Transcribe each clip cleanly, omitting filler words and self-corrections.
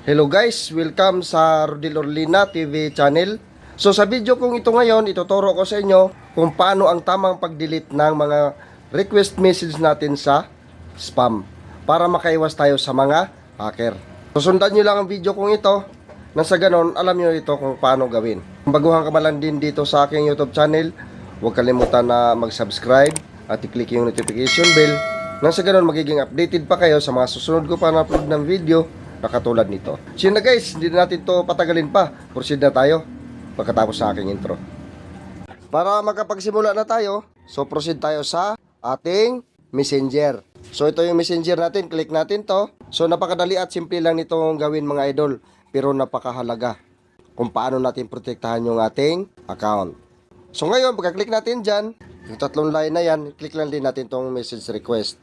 Hello guys, welcome sa Rodel Orlina TV channel. So sa video kong ito ngayon, ituturo ko sa inyo kung paano ang tamang pag-delete ng mga request message natin sa spam para makaiwas tayo sa mga hacker. Susundan nyo lang ang video kong ito nang sa ganon alam nyo ito kung paano gawin. Kung baguhan ka man lang din dito sa aking YouTube channel, huwag kalimutan na mag-subscribe at i-click yung notification bell nang sa ganon magiging updated pa kayo sa mga susunod ko pa na-upload ng video na katulad nito. So yun na guys, hindi na natin to patagalin pa. Proceed na tayo pagkatapos sa aking intro. Para makapagsimula na tayo, so proceed tayo sa ating messenger. So ito yung messenger natin, click natin to. So napakadali at simple lang nitong gawin mga idol, pero napakahalaga kung paano natin protektahan yung ating account. So ngayon, pagka-click natin dyan, yung tatlong line na yan, click lang din natin tong message request.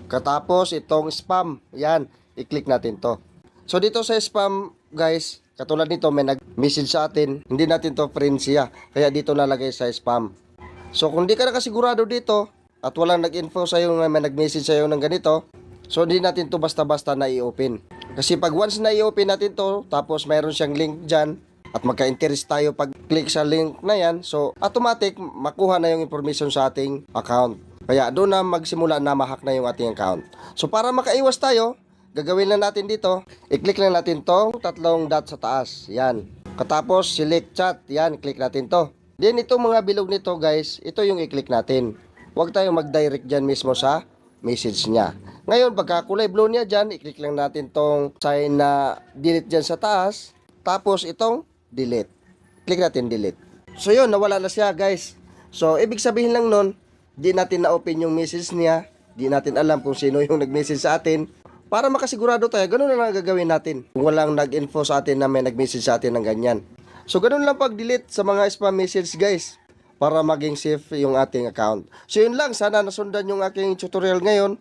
Katapos itong spam, yan, i-click natin to. So dito sa spam guys, katulad nito may nag-message sa atin, hindi natin to friend siya, kaya dito nalagay sa spam. So kung di ka nakasigurado dito at walang nag-info sa iyo na may nag-message sa iyo ng ganito, so hindi natin to basta-basta na i-open. Kasi pag once na i-open natin to, tapos mayroon siyang link dyan, at magka-interest tayo pag click sa link na yan, so automatic makuha na yung information sa ating account. Kaya doon na magsimula na ma-hack na yung ating account. So para makaiwas tayo, gagawin lang natin dito, i-click lang natin tong tatlong dot sa taas. Yan. Katapos select chat. Yan, click natin to. Then itong mga bilog nito guys, ito yung i-click natin. Huwag tayong mag-direct dyan mismo sa message niya. Ngayon, pagka kulay blue niya dyan, i-click lang natin tong sign na delete dyan sa taas. Tapos itong delete. Click natin delete. So yun, nawala na siya guys. So ibig sabihin lang nun, di natin na-open yung message niya. Di natin alam kung sino yung nag-message sa atin. Para makasigurado tayo, ganun na lang gagawin natin. Kung walang nag-info sa atin na may nag-message sa atin ng ganyan. So ganun lang pag-delete sa mga spam message guys. Para maging safe yung ating account. So yun lang, sana nasundan yung aking tutorial ngayon.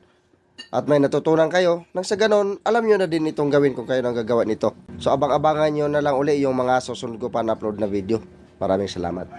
At may natutunan kayo. Nang sa ganun, alam nyo na din itong gawin kung kayo nang gagawa nito. So abang-abangan nyo na lang uli yung mga susunod ko pa na-upload na video. Maraming salamat.